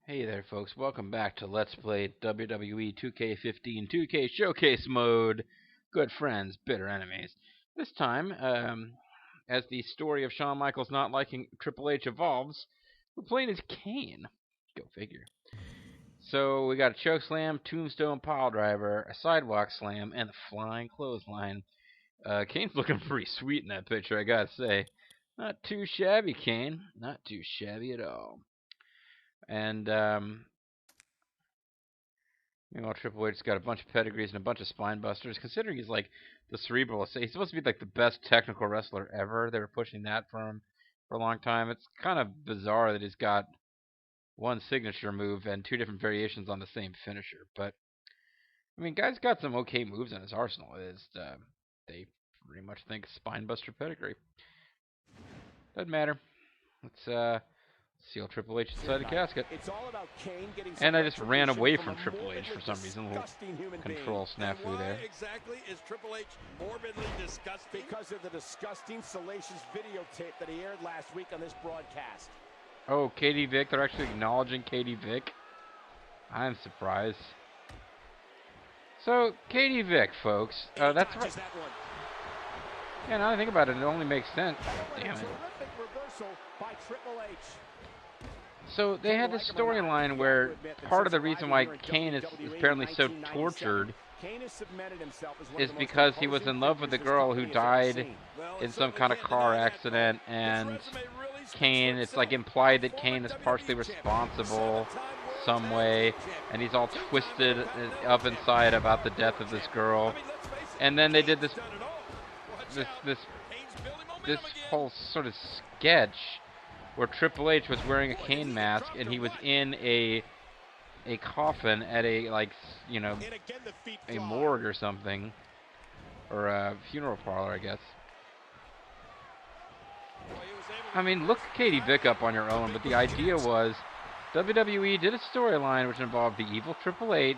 Hey there, folks. Welcome back to Let's Play WWE2K15 2K Showcase Mode. Good friends, bitter enemies. This time, as the story of Shawn Michaels not liking Triple H evolves, we're playing as Kane. Go figure. So we got a choke slam, tombstone pile driver, a sidewalk slam, and a flying clothesline. Kane's looking pretty sweet in that picture, I gotta say. Not too shabby, Kane. Not too shabby at all. And, meanwhile, Triple H's got a bunch of pedigrees and a bunch of spine busters. Considering he's like the cerebral, he's supposed to be like the best technical wrestler ever. They were pushing that for him for a long time. It's kind of bizarre that he's got one signature move and two different variations on the same finisher. But I mean, guy's got some okay moves in his arsenal. They pretty much think spine buster pedigree. Doesn't matter. Let's seal Triple H inside the casket. And I just ran away from Triple H for some reason. A little control snafu there. Exactly is Triple H morbidly disgusting? Because of the disgusting, salacious videotape that he aired last week on this broadcast. Oh, Katie Vick. They're actually acknowledging Katie Vick. I'm surprised. So, Katie Vick, folks. That's right. Yeah, now I think about it, it only makes sense. Damn it. So they had this storyline where part of the reason why Kane is apparently so tortured is because he was in love with a girl who died in some kind of car accident, and Kane, it's like implied that Kane is partially responsible some way, and he's all twisted up inside about the death of this girl. And then they did this whole sort of sketch where Triple H was wearing a Kane mask and he was in a coffin at a, like, you know, a morgue or something, or a funeral parlor, I guess. I mean, look Katie Vick up on your own, but the idea was WWE did a storyline which involved the evil Triple H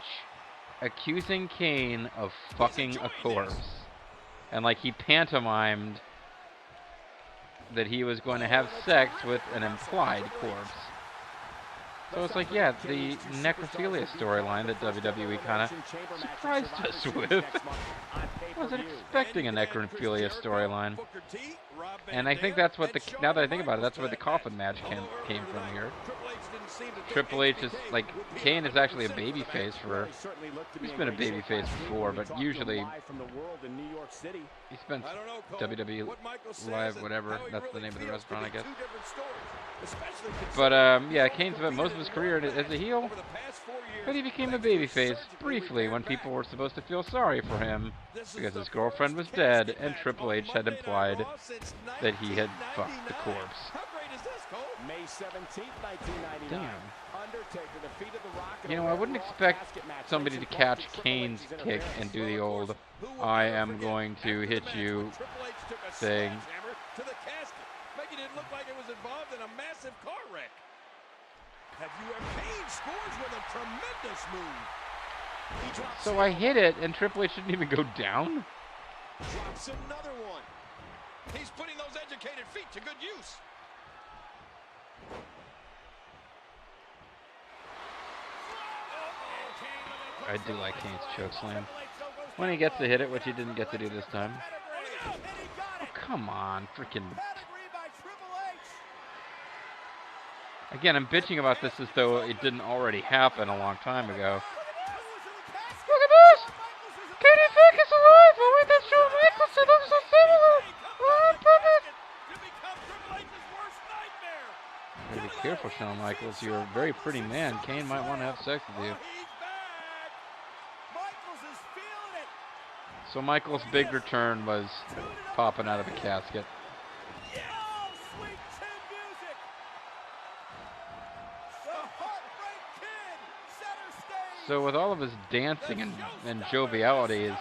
accusing Kane of fucking a corpse, and like he pantomimed that he was going to have sex with an implied corpse. So it's like, yeah, the necrophilia storyline that WWE kind of surprised us with. I wasn't expecting a necrophilia storyline. And I think that's what now that I think about it, that's where the coffin match came from here. Triple H is, like, Kane is actually a babyface for, he's been a babyface before, but usually he spent WWE Live, whatever, that's the name of the restaurant, I guess. But, yeah, Kane's spent most of his career as a heel, but he became a babyface briefly when people were supposed to feel sorry for him because his girlfriend was dead and Triple H had implied that he had fucked the corpse. May 17th, 1999. Damn. You know, I wouldn't expect somebody to catch Kane's kick and do the old "I am going to hit you" thing. Making it look like it was involved in a massive car wreck. Have you ever Kane scores with a tremendous move? So I hit it and Triple H didn't even go down? Drops another one. He's putting those educated feet to good use. I do like Kane's chokeslam. When he gets to hit it, which he didn't get to do this time. Oh, come on, freaking. Again, I'm bitching about this as though it didn't already happen a long time ago. Look at this! Katie Vick is alive! Oh wait, that's Shawn Michaels, they look so similar! Oh, perfect! Gotta be careful, Shawn Michaels. You're a very pretty man. Kane might want to have sex with you. So Michaels' big return was popping out of the casket. So with all of his dancing and joviality,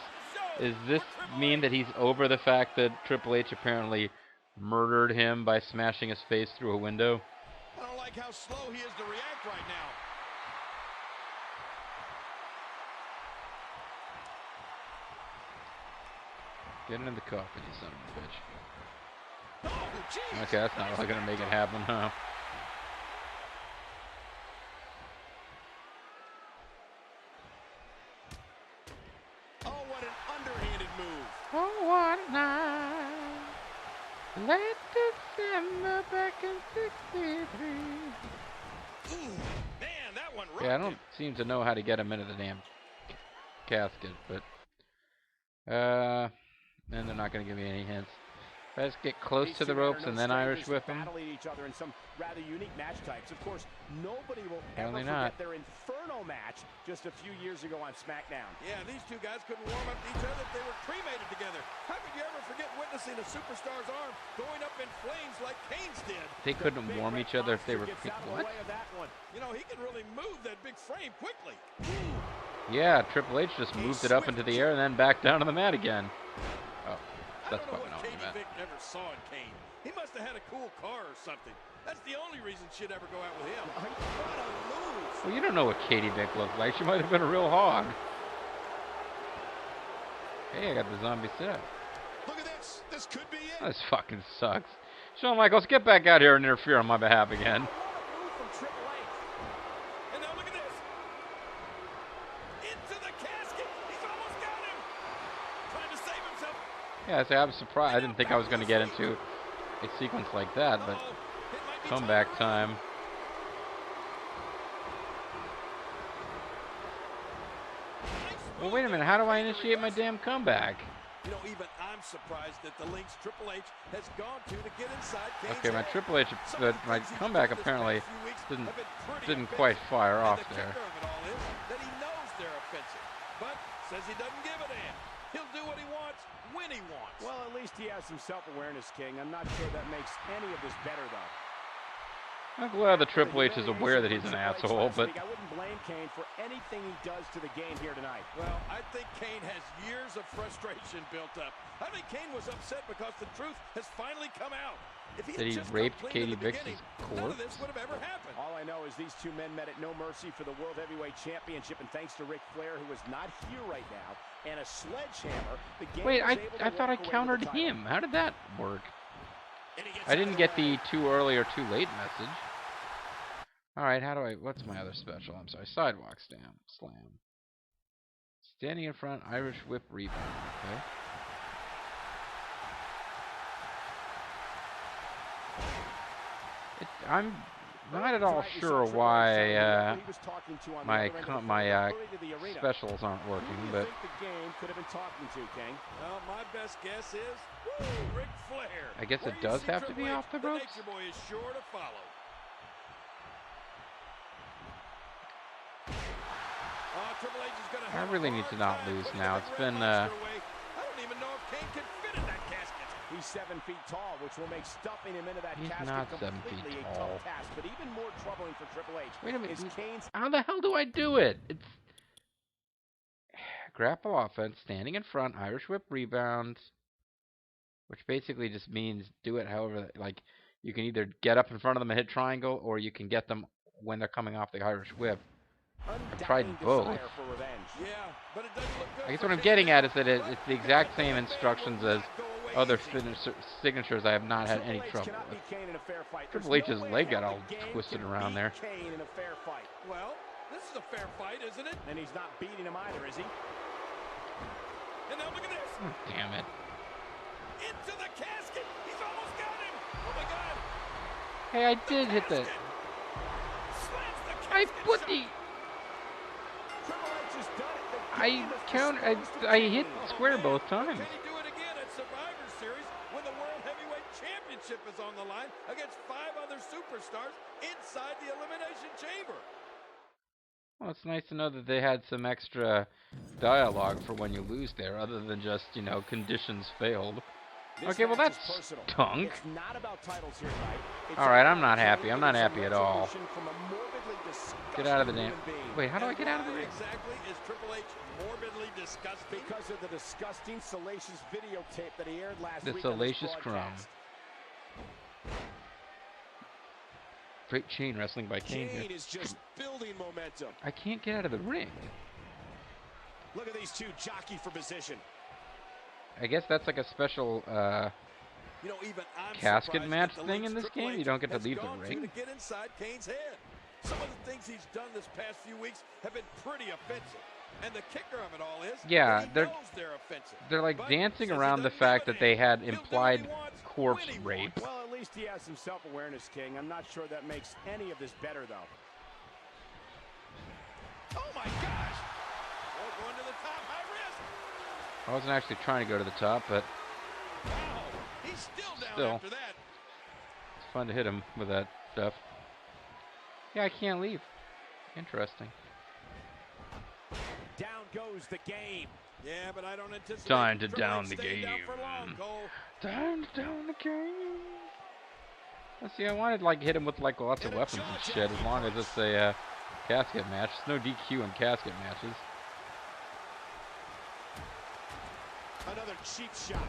is this mean that he's over the fact that Triple H apparently murdered him by smashing his face through a window? I don't like how slow he is to react right now. Get it in the coffin, you son of a bitch. Okay, that's not really gonna make it happen, huh? Late December back in '63. Man, that one rocked Yeah, I don't him. seem to know how to get him into the damn casket, but and they're not gonna give me any hints. If I just get close to the ropes and then Irish whip him. Battling each other in some rather unique match types. Of course, nobody will Apparently ever not. forget their Inferno match just a few years ago on SmackDown. Yeah, these two guys couldn't warm up to each other if they were cremated together. How could you ever forget witnessing a superstar's arm going up in flames like Kane's did? They couldn't warm each other if they were what? You know, he can really move that big frame quickly. Yeah, Triple H just moved it up into the air and then back down to the mat again. Oh, that's I don't know probably not what what you Katie meant. Vick never saw in Kane. He must have had a cool car or something. That's the only reason she'd ever go out with him. What a move! Well, you don't know what Katie Vick looked like. She might have been a real hog. Hey, I got the zombie set. Look at this. This could be it. This fucking sucks. Shawn Michaels, get back out here and interfere on my behalf again. What a move from Triple H. And now look at this. Into the casket. He's almost got him. Trying to save himself. Yeah, see, I was surprised. I didn't think I was going to get into a sequence like that, but comeback time. Well, wait a minute. How do I initiate my damn comeback? You know, even I'm surprised at the lengths Triple H has gone to get inside Kane's Okay, my head. Triple H, my comeback apparently didn't quite fire off there. The kicker of it all is that he knows they're offensive, but says he doesn't give a damn. He'll do what he wants when he wants. Well, at least he has some self-awareness, King. I'm not sure that makes any of this better, though. I'm glad the Triple H is aware that he's an asshole, but I wouldn't blame Kane for anything he does to the game here tonight. Well, I think Kane has years of frustration built up. I think Kane was upset because the truth has finally come out. If did he just rape come clean Katie in the Vick's beginning, none of corpse? this would have ever happened. All I know is these two men met at no mercy for the World Heavyweight Championship, and thanks to Ric Flair, who is not here right now, and a sledgehammer, the game Wait, was able to I thought I walk away with countered the title. him. How did that work? I didn't get the too early or too late message. Alright, how do I... What's my other special? I'm sorry. Sidewalk slam. Standing in front, Irish whip rebound. Okay. I'm not at all sure why my specials aren't working, but... the game could have been talking to, King? Well, my best guess is Ric Flair. I guess Where it you does see have to Triple be H, off the ropes? Nature Boy is sure to follow. Triple H is gonna have I really need to not lose now. It's been, I don't even know if Kane can fit in that casket. He's 7 feet tall, which will make stuffing him into that He's casket not 7 completely feet a tall. tough task. But even more troubling for Triple H Wait a minute. is Kane's... How the hell do I do it? It's grapple offense, standing in front, Irish whip rebound, which basically just means do it however, like, you can either get up in front of them and hit triangle, or you can get them when they're coming off the Irish whip. I've tried both. Yeah, but it doesn't look good. I guess what I'm getting at is that it's the exact same instructions as other signatures I have not had any trouble with. Triple H's leg got all twisted around there. Well, this is a fair fight, isn't it? And he's not beating him either, is he? And now look at this. Oh, damn it. Into the casket. He's almost got him. Oh, my God. Hey, I did hit the... I put the... I hit square both times. Can he do it again at Survivor Series when the World Heavyweight Championship is on the line against 5 other superstars inside the Elimination Chamber? Well, it's nice to know that they had some extra dialogue for when you lose there, other than just, you know, conditions failed. Okay, well that's stunk. Alright, I'm not happy. I'm not happy at all. Get out of the damn... Wait, how do I get out of the ring? Exactly is Triple H morbidly disgusting? Because of the disgusting, salacious videotape that he aired last The week. salacious crumb. Great chain wrestling by Kane here. is just building momentum. I can't get out of the ring. Look at these two jockey for position. I guess that's like a special You know, even I'm casket match at the thing in lengths this Triple game. H You don't get to has leave the gone ring. to get inside Kane's head. Some of the things he's done this past few weeks have been pretty offensive. And the kicker of it all is, yeah, he knows they're offensive. they're like But dancing says he around the doesn't fact give that a they damn. had He'll do what implied he wants, corpse when he rape. wants. Well, at least he has some self-awareness, King. I'm not sure that makes any of this better, though. Oh, my gosh. Oh, going to the top, high risk. I wasn't actually trying to go to the top, but Wow. He's still down Still. after that. it's fun to hit him with that stuff. Yeah, I can't leave. Interesting. Down goes the game. Yeah, but I don't anticipate Time to Triple down H the staying down game. for long, Cole. Time to down the game. Let's see, I wanted to like hit him with like lots of weapons and shit, as long as it's a casket match. There's no DQ in casket matches. Another cheap shot.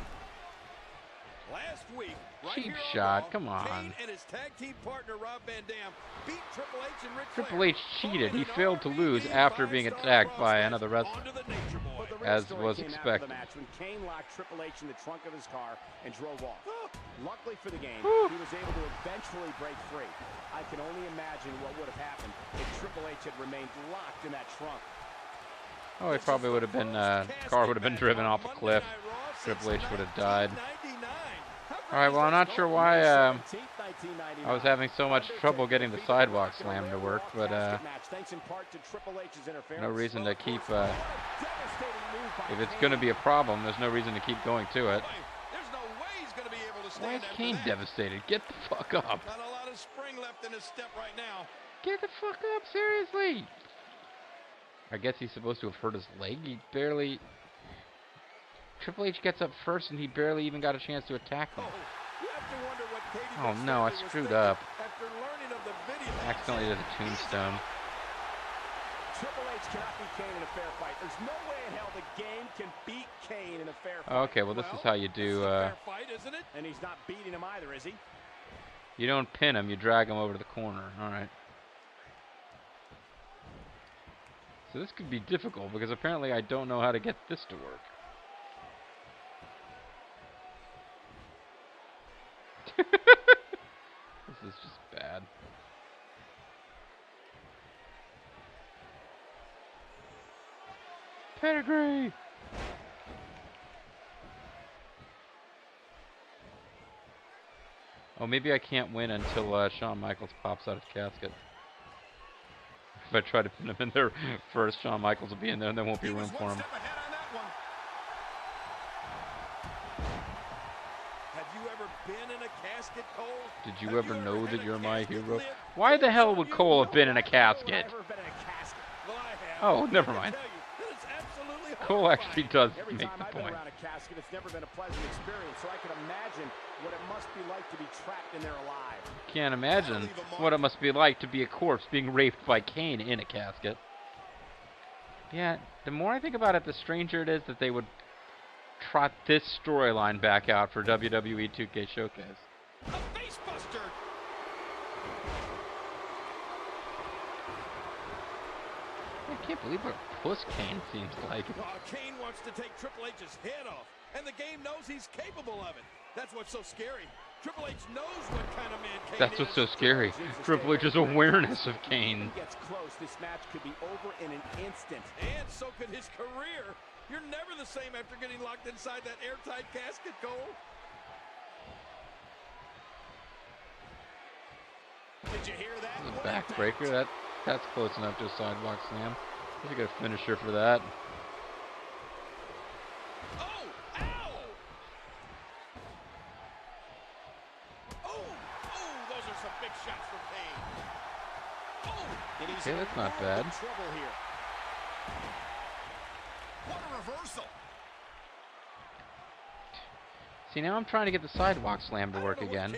Last week, right Cheap here on shot, Raw, come on. Kane and his tag team partner Rob Van Dam beat Triple H and Ric Triple Flair. H cheated. He Calling failed to an lose RVD after being attacked five-star by cross another match wrestler, onto the Nature Boy. But the real as story was came after expected. the match when Kane locked Triple H in the trunk of his car and drove off. Luckily for the game, Whew. he was able to eventually break free. I can only imagine what would have happened if Triple H had remained locked in that trunk. Oh, it probably would have been, car would have been driven off a cliff. Triple H would have died. Alright, well, I'm not sure why, I was having so much trouble getting the sidewalk slam to work, but, no reason to keep, if it's gonna be a problem, there's no reason to keep going to it. There's no way he's going to be able to Why stand is after Kane that. devastated? Get the fuck up. Not a lot of spring left in his step right now. Get the fuck up, seriously. I guess he's supposed to have hurt his leg. He barely... Triple H gets up first and he barely even got a chance to attack him. You have to wonder what Katie Oh Vick's no, I family was screwed thinking up. after learning of the video. Accidentally did a tombstone. Triple H cannot beat Kane in a fair fight. There's no way in hell the game can beat Kane in a fair fight. Okay, well this is how you This do, is a fair fight, isn't it? And he's not beating him either, is he? you don't pin him, you drag him over to the corner. Alright. So this could be difficult because apparently I don't know how to get this to work. This is just bad. Pedigree! Oh, maybe I can't win until Shawn Michaels pops out his casket. If I try to pin him in there first, Shawn Michaels will be in there and there won't be room for him. Have you ever been in a casket, Cole? Did you ever know that you're my hero? Why the hell would Cole have been in a casket? Never been in a casket. Well, I have. Oh, never I can mind. tell you that it's absolutely Cole horrifying. actually does Every make time the I've been point. around a casket, it's never been a pleasant experience, so I can imagine what it must be like to be trapped in there alive. Can't imagine what it must be like to be a corpse being raped by Kane in a casket. Yeah, the more I think about it, the stranger it is that they would trot this storyline back out for WWE 2K Showcase. A face buster. I can't believe what a puss Kane seems like. Kane wants to take Triple H's head off, and the game knows he's capable of it. That's what's so scary. Triple H knows what kind of man Kane That's what's so scary. Triple H's awareness of Kane. If he gets close, this match could be over in an instant. And so could his career. You're never the same after getting locked inside that airtight casket, Cole. Did you hear that? The backbreaker, that's close enough to a sidewalk slam. He's got a finisher for that. Oh, ow! Oh, those are some big shots from Kane. Oh, And he's Okay, in that's not a world of bad. trouble here. What a reversal. See, now I'm trying to get the sidewalk slam to work again.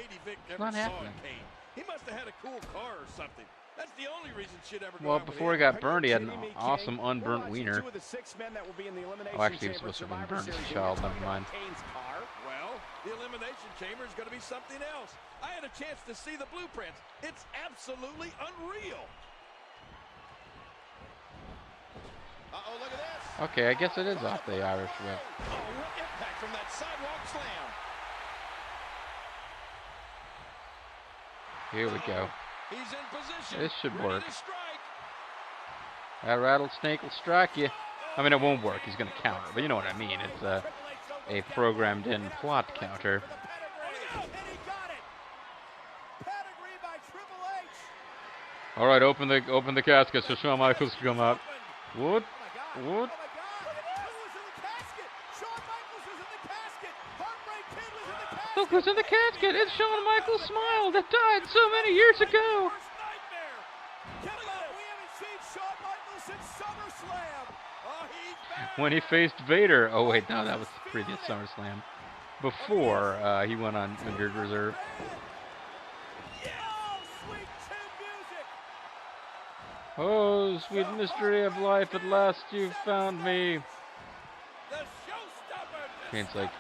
It's not happening. He must have had a cool car or something. That's the only reason she'd ever go Well, out with before he him. got burned, he had an Kidding me, King? awesome We're unburnt watching wiener. two of the 6 men that will be in the elimination Oh, actually, he was chamber supposed to have been Survivor burned as a Series. child. We're Never talking mind. about Kane's car. Well, the elimination chamber is going to be something else. I had a chance to see the blueprints. It's absolutely unreal. Uh-oh, look at this. Okay, I guess it is off the Irish whip. Oh, what impact from that sidewalk slam. Here we go. He's in position. This should ready work. to strike. That rattlesnake will strike you. I mean, it won't work. He's going to counter, but you know what I mean. It's a programmed-in plot counter. All right, open the casket so Shawn Michaels can come out. What? What? Look who's in the casket! It's Shawn Michaels' smile that died so many years ago! When he faced Vader. Oh wait, no, that was the previous SummerSlam. Before he went on injured reserve. Oh, sweet mystery of life, at last you've found me. Kane's like,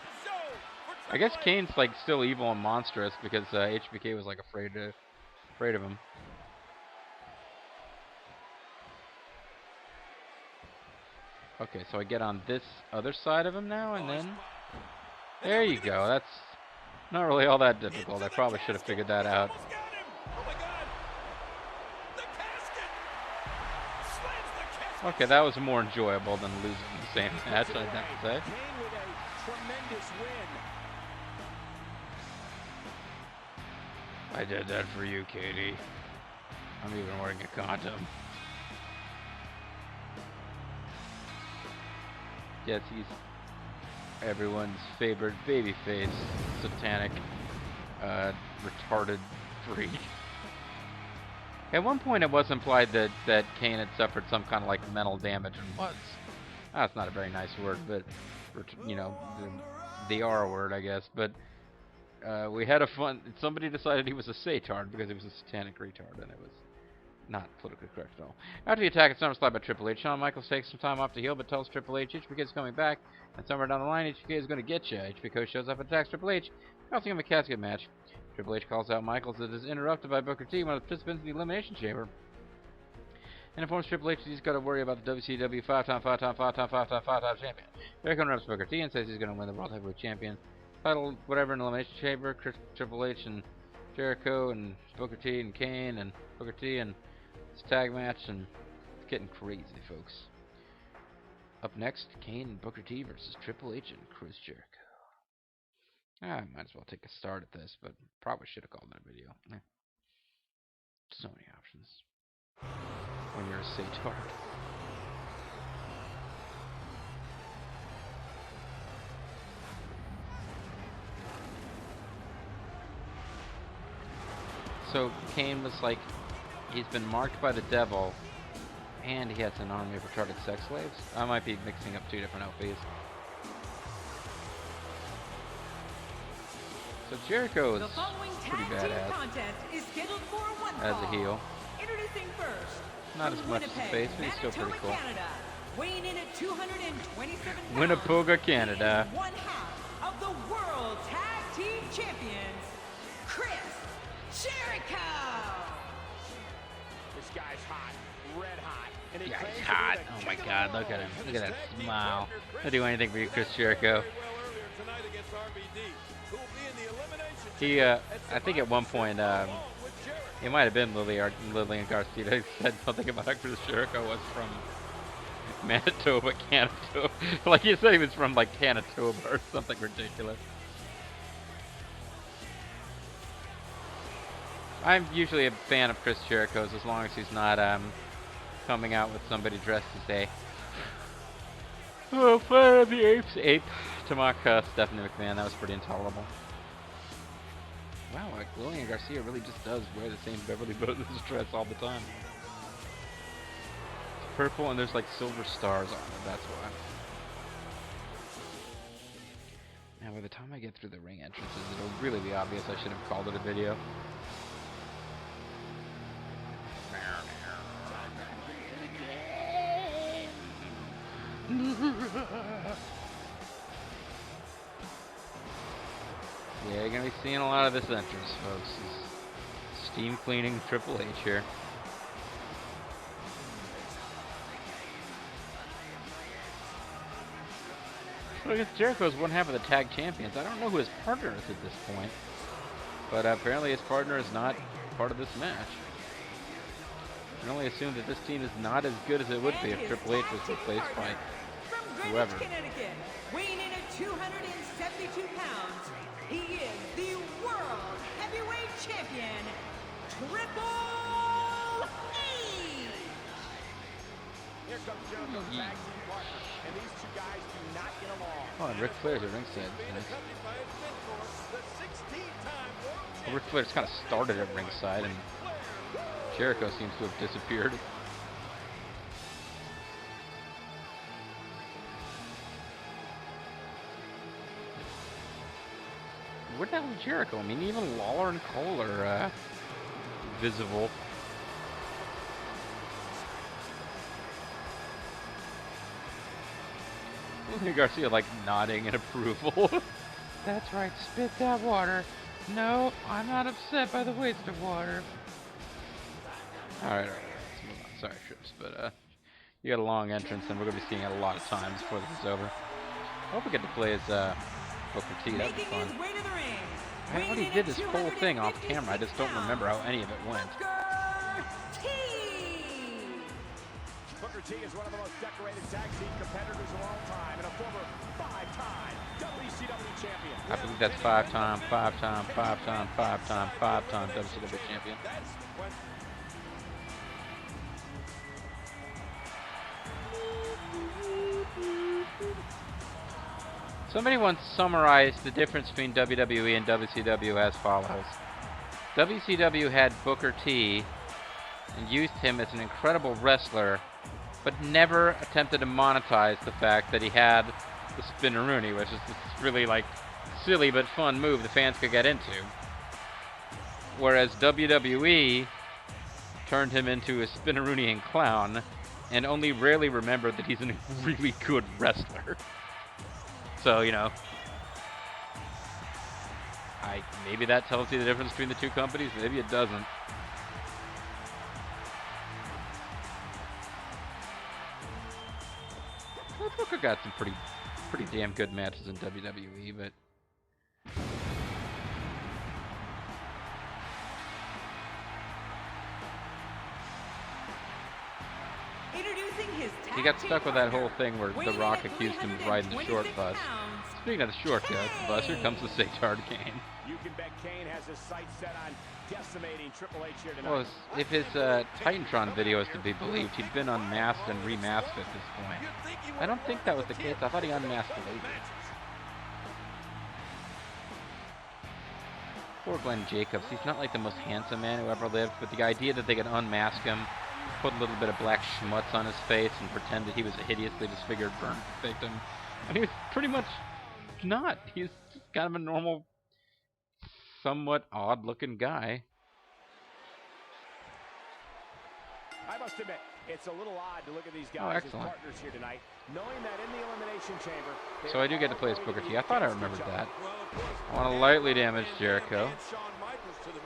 I guess Kane's like still evil and monstrous because HBK was like afraid of him. Okay, so I get on this other side of him now, and then there you go. That's not really all that difficult. I probably should have figured that out. Okay, that was more enjoyable than losing the same match, I'd have to say. I did that for you, Katie. I'm even wearing a condom. Yes, he's everyone's favorite babyface, satanic, retarded freak. At one point, it was implied that Kane had suffered some kind of like mental damage and was. That's not a very nice word, but you know, the R word, I guess. But we had a fun. Somebody decided he was a satard because he was a satanic retard, and it was not politically correct at all. After the attack at SummerSlam by Triple H, Shawn Michaels takes some time off to heal, but tells Triple H HBK is coming back, and somewhere down the line, HBK is going to get you. HBK shows up and attacks Triple H, costing him a casket match. Triple H calls out Michaels that is interrupted by Booker T, one of the participants in the Elimination Chamber, and informs Triple H that he's got to worry about the WCW 5-time champion. Jericho interrupts Booker T and says he's going to win the World Heavyweight Champion title, whatever, in Elimination Chamber. Triple H and Jericho and Booker T and Kane and Booker T and it's a tag match, and it's getting crazy, folks. Up next, Kane and Booker T versus Triple H and Chris Jericho. I might as well take a start at this, but probably should have called it a video. So many options when you're a satard. So Kane was like, he's been marked by the devil, and he has an army of retarded sex slaves. I might be mixing up two different LPs. So Jericho is pretty badass as a heel. Not as much as a face, but he's still pretty cool. Weighing in at 227 pounds, Winnepoga, Canada. One half of the World Tag Team Champions, Chris Jericho. This guy's hot, red hot. And yeah, he's hot. Oh my God, look at him. Look at that smile. I'll do anything for you, Chris Jericho. He, I think at one point, it might have been Lillian Garcia who said something about how Chris Jericho was from Manitoba, Canada. Like he said he was from like Manitoba or something ridiculous. I'm usually a fan of Chris Jericho's as long as he's not coming out with somebody dressed as a Planet of the Apes ape to mock Stephanie McMahon. That was pretty intolerable. Wow, like Lillian Garcia really just does wear the same Beverly Brothers dress all the time. It's purple and there's like silver stars on it, that's why. Now by the time I get through the ring entrances, it'll really be obvious I should have called it a video. Yeah, you're going to be seeing a lot of this entrance, folks. It's steam cleaning Triple H here. So I guess Jericho's one half of the tag champions. I don't know who his partner is at this point. But apparently his partner is not part of this match. can only assume that this team is not as good as it would be if Triple H was replaced by whoever. Connecticut, weighing in at 272 pounds, he is the World Heavyweight Champion, Triple H! Here comes Jericho's tag team partner, and these two guys do not get along. Oh, and Ric Flair's at ringside. Nice. Well, Ric Flair's kind of started at ringside, and Jericho seems to have disappeared. Where the hell is Jericho? I mean, even Lawler and Cole are visible. Garcia like nodding in approval. That's right, spit that water. No, I'm not upset by the waste of water. Alright, let's move on. Sorry, Trips, but you got a long entrance and we're going to be seeing it a lot of times before this is over. I hope we get to play as Booker T, that'd be fun. I already did this whole thing off camera, I just don't remember how any of it went. Booker T is one of the most decorated tag team competitors of all time and a former 5-time WCW champion. I believe that's 5-time WCW champion. Somebody once summarized the difference between WWE and WCW as follows. WCW had Booker T and used him as an incredible wrestler, but never attempted to monetize the fact that he had the Spinneroonie, which is this really like silly but fun move the fans could get into. Whereas WWE turned him into a Spinneroonie clown and only rarely remembered that he's a really good wrestler. So, you know, maybe that tells you the difference between the two companies, maybe it doesn't. Well, Booker got some pretty damn good matches in WWE, but he got stuck with that whole thing where The Rock accused him of riding the short bus. Speaking of the short bus, here comes the Satard Kane. You can bet Kane has his sights set on decimating Triple H here tonight. Well, if his Titantron video is to be believed, he'd been unmasked and remasked at this point. I don't think that was the case. I thought he unmasked later. Poor Glenn Jacobs. He's not like the most handsome man who ever lived, but the idea that they could unmask him, put a little bit of black schmutz on his face, and pretend that he was a hideously disfigured burn victim. And he was pretty much not. He's just kind of a normal, somewhat odd-looking guy. I must admit, it's a little odd to look at these guys as partners here tonight, knowing that in the Elimination Chamber... So I do get to play as Booker T. I thought I remembered that. I want to lightly damage Jericho.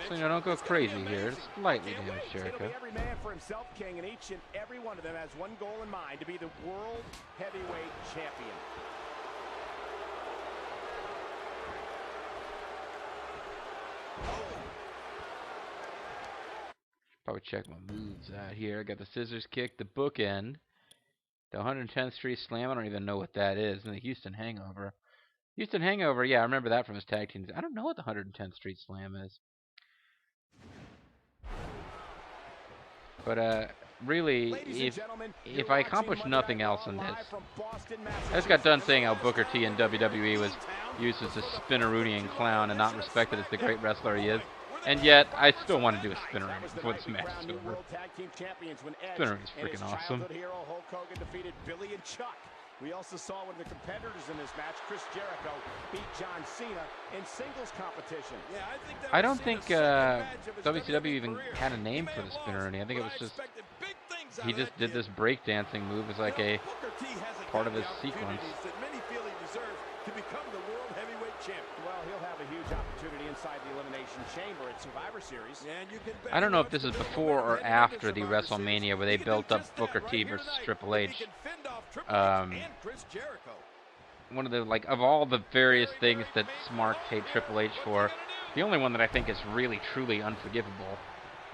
So, you know, don't go crazy here. Just lightly damage Jericho. Every man for himself, King, and each and every one of them has one goal in mind, to be the World Heavyweight Champion. Probably check my moves out here. I got the scissors kick, the bookend, the 110th Street Slam. I don't even know what that is. And the Houston Hangover. Houston Hangover, yeah, I remember that from his tag teams. I don't know what the 110th Street Slam is. But really, if I accomplish nothing else in this, I just got done saying how Booker T in WWE was used as a Spinneroonie clown and not respected as the great wrestler he is. And yet, I still want to do a Spinneroonie before this match is over. Spinneroonie's freaking awesome. We also saw one of the competitors in this match, Chris Jericho, beat John Cena in singles competition. Yeah, I don't think WCW even had a name for the Spinneroonie. I think it was just, he just did this breakdancing move as like a part of his sequence. Well, he'll have a huge opportunity inside the Elimination Chamber at Survivor Series. I don't know if this is before or after the WrestleMania where they built up Booker T versus Triple H. One of the, like, of all the various things that smarks hate Triple H for, the only one that I think is really, truly unforgivable,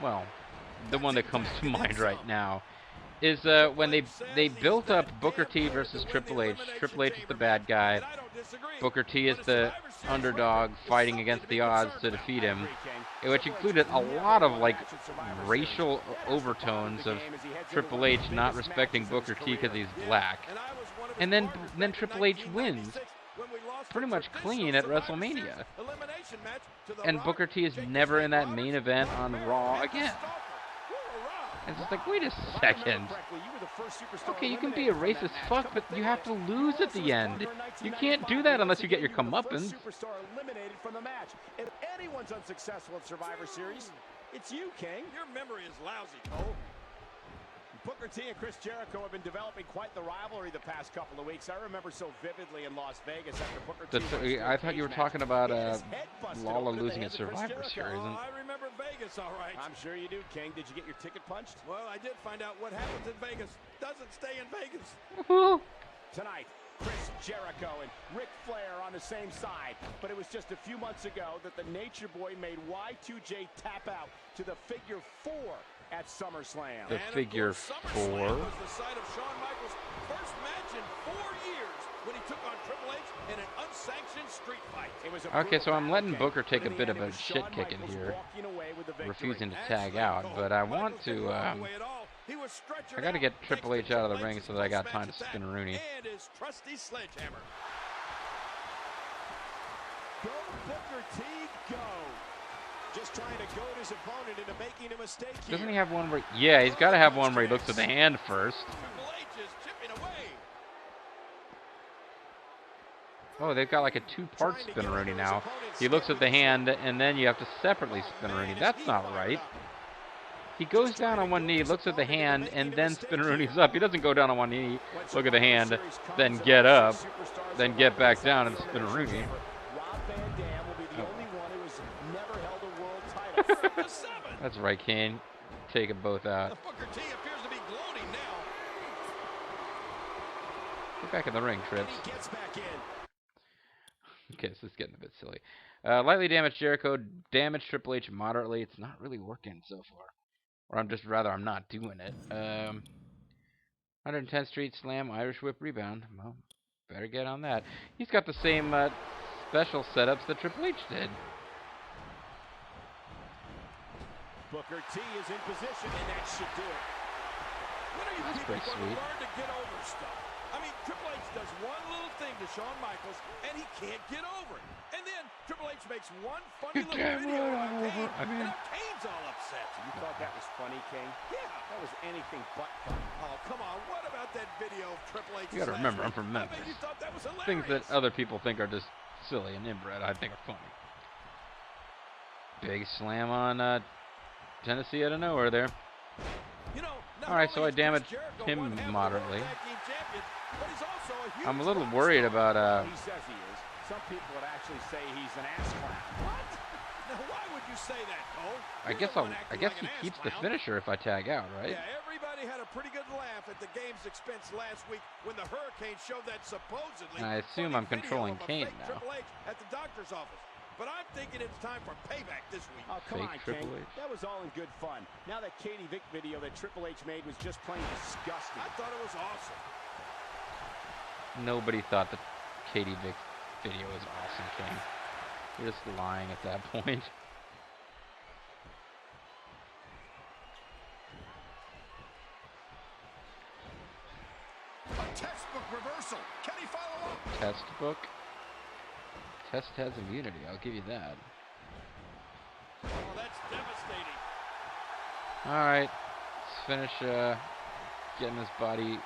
well, the one that comes to mind right now, is when they built up Booker T versus Triple H. Triple H is the bad guy. Booker T is the underdog fighting against the odds to defeat him, which included a lot of like racial overtones of Triple H not respecting Booker T because he's black. And then Triple H wins pretty much clean at WrestleMania. And Booker T is never in that main event on Raw again. It's just like, wait a second. Okay, you can be a racist fuck, but you have to lose at the end. You can't do that unless you get your comeuppance. If anyone's unsuccessful at Survivor Series, it's you, King. Your memory is lousy, Cole. Booker T and Chris Jericho have been developing quite the rivalry the past couple of weeks. I remember so vividly in Las Vegas after Booker T. I thought you were talking about Lawler losing at Survivor Series. Oh, I remember Vegas, all right. I'm sure you do, King. Did you get your ticket punched? Well, I did find out what happens in Vegas doesn't stay in Vegas. Tonight, Chris Jericho and Ric Flair on the same side. But it was just a few months ago that the Nature Boy made Y2J tap out to the figure 4 at SummerSlam. The figure 4? Was the site of Shawn Michaels' first match in 4 years when he took on Triple H in an unsanctioned street fight. Okay, so I'm letting Booker take a bit of a shit kick in here, refusing to tag out, but I want to, I gotta get Triple H out of the ring so that I got time to spin Rooney. And his trusty sledgehammer. Go, Booker T, go. Just trying to goad his opponent into making a mistake here. Doesn't he have one where... Yeah, he's got to have one where he looks at the hand first. Triple H is chipping away. Oh, they've got like a two-part spin-a-rooney now. He looks at the hand, and then you have to separately spin-a-rooney. That's not right. He goes down on one knee, looks at the hand, and then spin-a-roonies up. He doesn't go down on one knee, look at the hand, then get up, then get back down and spin-a-rooney. That's right, Kane. Take them both out. Booker T appears to be gloating now. Get back in the ring, Trips. He gets back in. Okay, this is getting a bit silly. Lightly damaged Jericho, damaged Triple H moderately. It's not really working so far. Or I'm not doing it. 110th Street Slam, Irish Whip Rebound. Well, better get on that. He's got the same special setups that Triple H did. Booker T is in position, and that should do it. When are you That's people pretty going sweet. to learn to get over stuff? I mean, Triple H does one little thing to Shawn Michaels, and he can't get over it. And then Triple H makes one funny little video on Kane, and Kane's all upset. You thought that was funny, King? Yeah. That was anything but funny. Oh, come on. What about that video of Triple H? You gotta remember, I'm from Memphis. I bet you thought that was hilarious. Things that other people think are just silly and inbred, I think are funny. Big slam on Tennessee out of nowhere there. You know, Alright, so I damaged him moderately. I'm a little worried about He says he is. Some people would actually say he's an ass clown. What? Now, why would you say that, Cole? I guess he keeps the finisher if I tag out, right? Yeah, everybody had a pretty good laugh at the game's expense last week when the Hurricane showed that supposedly. I assume I'm controlling Kane now. Triple H at the doctor's office. But I'm thinking it's time for payback this week. Oh, come on, Triple King. H. That was all in good fun. Now that Katie Vick video that Triple H made was just plain disgusting. I thought it was awesome. Nobody thought the Katie Vick video was awesome, King. You're just lying at that point. A textbook reversal. Can he follow up? Textbook? Test has immunity, I'll give you that. Oh, that's devastating. Alright, let's finish getting this body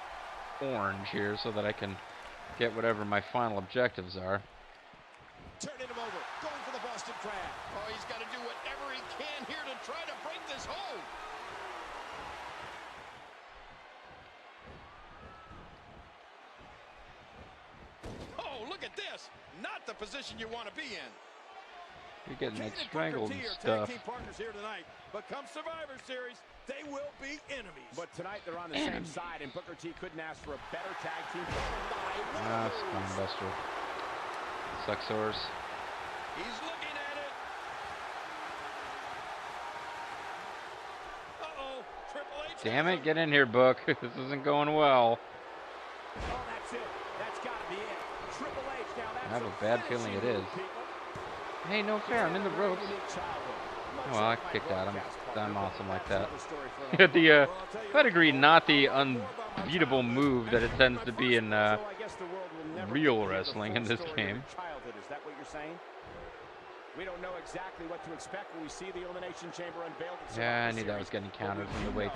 orange here so that I can get whatever my final objectives are. Turning him over, going for the Boston Crab. Oh, he's got to do whatever he can here to try to break this hold. Oh, look at this. Not the position you want to be in. You're getting like Kane strangled and and Booker T are stuff. tag team partners here tonight, but come Survivor Series, they will be enemies. But tonight they're on the same side, and Booker T couldn't ask for a better tag team. Ah, Spinebuster. Suxors. He's looking at it. Uh-oh. Damn it, get in here, Book. This isn't going well. Oh, that's it. That's got to be it. Triple H now. That's I have a bad feeling it is. Hey, no fair. I'm in the ropes. Oh, well, I kicked out. I'm awesome like that. The pedigree, not the unbeatable move that it tends to be in real wrestling in this game. Is that what you're saying? We don't know exactly what to expect when we see the Elimination Chamber unveiled. Yeah, I knew that was getting countered from the way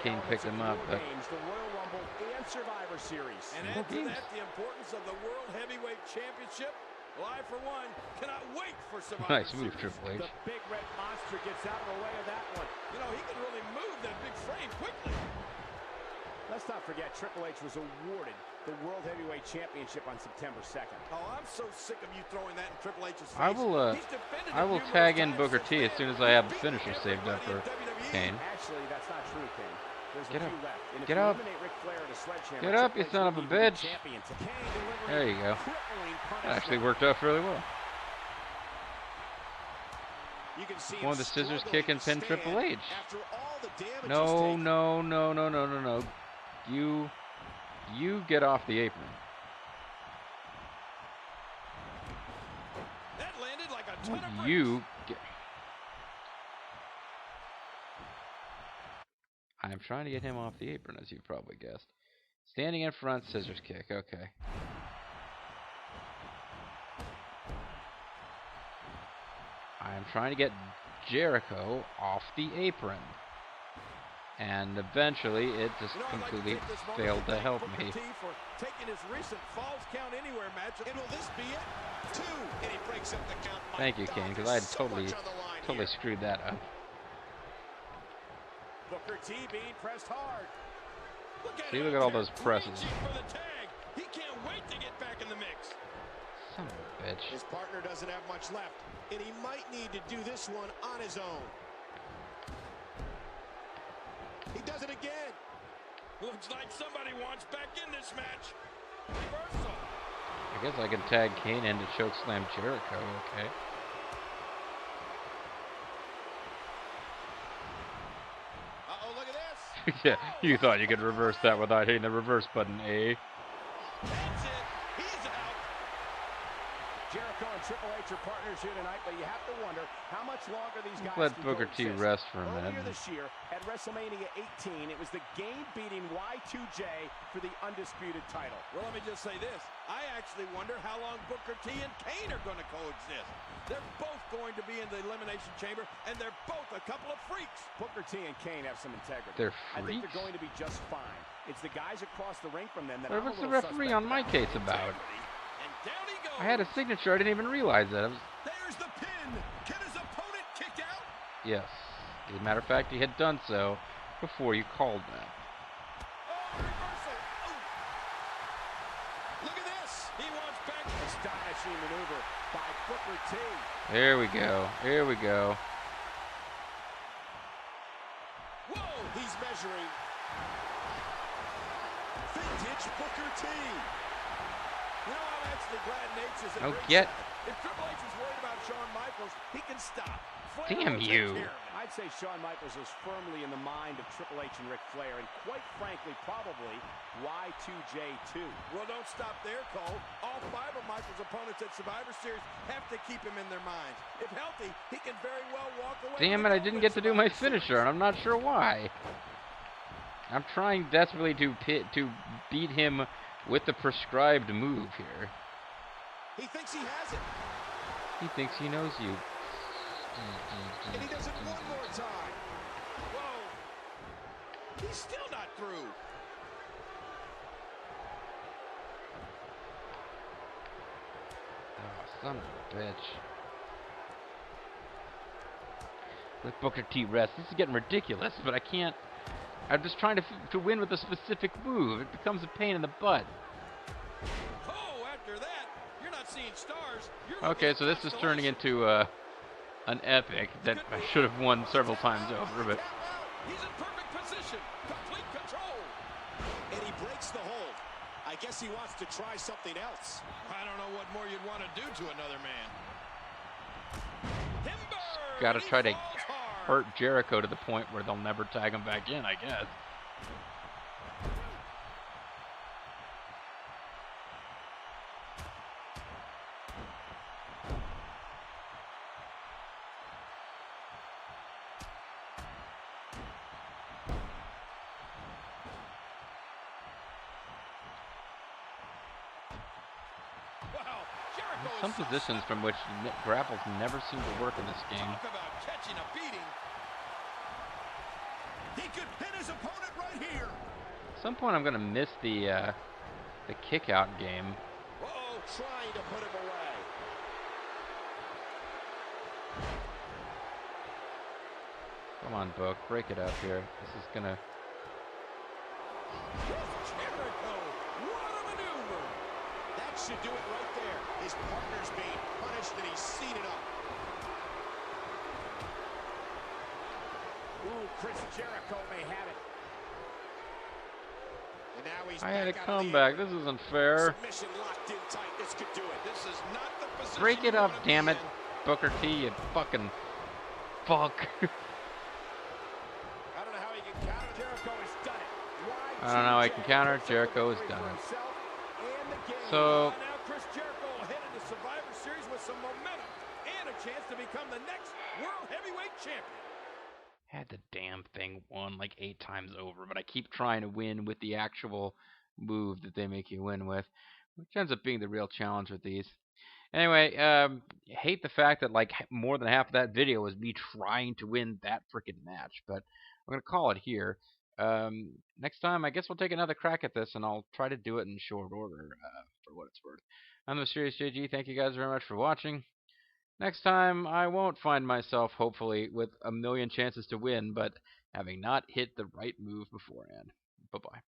Kane picked him up. But the Royal Rumble and Survivor Series. And add to that the importance of the World Heavyweight Championship. Well, I, for one, cannot wait for Survivor nice move, Series. Triple H. The big red monster gets out of the way of that one. You know, he can really move that big frame quickly. Let's not forget, Triple H was awarded the World Heavyweight Championship on September 2nd. Oh, I'm so sick of you throwing that in Triple H's face. I will tag in Booker T as soon as I have the finisher saved up for Kane. Actually, that's not true, Kane. There's Get a up. few left. And if Get you up. eliminate Ric Flair at a sledgehammer, Get up, Triple you H son of a will be the bitch. champion. Kane There you go. crippling That actually punishment. worked out fairly well. You can see One of the scissors kick and pin Triple H. after all the damage No, he's taken. no. You get off the apron. That landed like a ton of bricks. You get... I'm trying to get him off the apron, as you've probably guessed. Standing in front, scissors kick. Okay. I am trying to get Jericho off the apron. And eventually, it just completely failed to help me. For taking his recent Falls Count Anywhere match. And will this be it? 2. And he breaks up the count. Thank you, Kane, because I had totally screwed that up. Booker T being pressed hard. See, look at all those presses. For the tag. He can't wait to get back in the mix. Son of a bitch. His partner doesn't have much left, and he might need to do this one on his own. He does it again. Looks like somebody wants back in this match. Reversal. I guess I can tag Kane in to chokeslam Jericho, okay. Uh-oh, look at this. Yeah, you thought you could reverse that without hitting the reverse button, eh? That's it. He's out. Jericho and Triple H are partners here tonight, but you have to wonder how much longer these guys Let can Booker T coexist. rest for a minute. Earlier this year at WrestleMania 18, it was the game-beating Y2J for the undisputed title. Well, let me just say this. I actually wonder how long Booker T and Kane are going to coexist. They're both going to be in the Elimination Chamber, and they're both a couple of freaks. Booker T and Kane have some integrity. They're I think freaks? they're going to be just fine. It's the guys across the ring from them that What's the referee on my case about? And down he goes. I had a signature, I didn't even realize that. There's the pin. Can his opponent kick out? Yes. As a matter of fact, he had done so before you called that. Oh, reversal. Oh. Look at this. He wants back. Astonishing maneuver by Booker T. There we go. Here we go. Whoa. He's measuring. Vintage Booker T. You know, I'm actually glad Nate's is Oh, get. If Triple H is worried about Shawn Michaels, he can stop. Damn you. I'd say Shawn Michaels is firmly in the mind of Triple H and Ric Flair, and quite frankly, probably Y2J2. Well, don't stop there, Cole. All 5 of Michaels' opponents at Survivor Series have to keep him in their minds. If healthy, he can very well walk away. Damn it, I didn't get to do my finisher, and I'm not sure why. I'm trying desperately to beat him with the prescribed move here. He thinks he has it, He thinks he knows you. and he does it one more time. Whoa. He's still not through. Oh, son of a bitch. Let Booker T rest. This is getting ridiculous, but I can't. I'm just trying to win with a specific move. It becomes a pain in the butt. Oh, after that, you're not seeing stars. You're Okay, so this is turning into an epic that I should have won several times over, but He's in perfect position. Complete control. And he breaks the hold. I guess he wants to try something else. I don't know what more you'd want to do to another man. Timber! Gotta And he try to falls hard. hurt Jericho to the point where they'll never tag him back in, I guess. Some positions from which grapples never seem to work in this game. Talk about catching a beating. He could pin his opponent right here. At some point, I'm going to miss the kick-out game. Uh-oh, trying to put him away. Come on, Book, break it up here. This is going to... Jericho, what a maneuver. That should do it right there. His partner's being punished and he's seen it up. Ooh, Chris Jericho may have it. And now he's I had a back out of the comeback. apron. This isn't fair. Submission locked in tight. This could do it. This is not the position Break it you up, wanna be damn it. in. Booker T, you fucking fuck. I don't know how he can counter. Jericho has done it. I don't know how I can counter. Jericho has done it. So, Now Chris Jericho will head into Survivor Series with some momentum and a chance to become the next World Heavyweight Champion. had the damn thing won like 8 times over, but I keep trying to win with the actual move that they make you win with, which ends up being the real challenge with these. Anyway, hate the fact that like more than half of that video was me trying to win that freaking match, but I'm going to call it here. Next time, I guess we'll take another crack at this, and I'll try to do it in short order for what it's worth. I'm the Mysterious JG. Thank you guys very much for watching. Next time, I won't find myself, hopefully, with a million chances to win, but having not hit the right move beforehand. Bye-bye.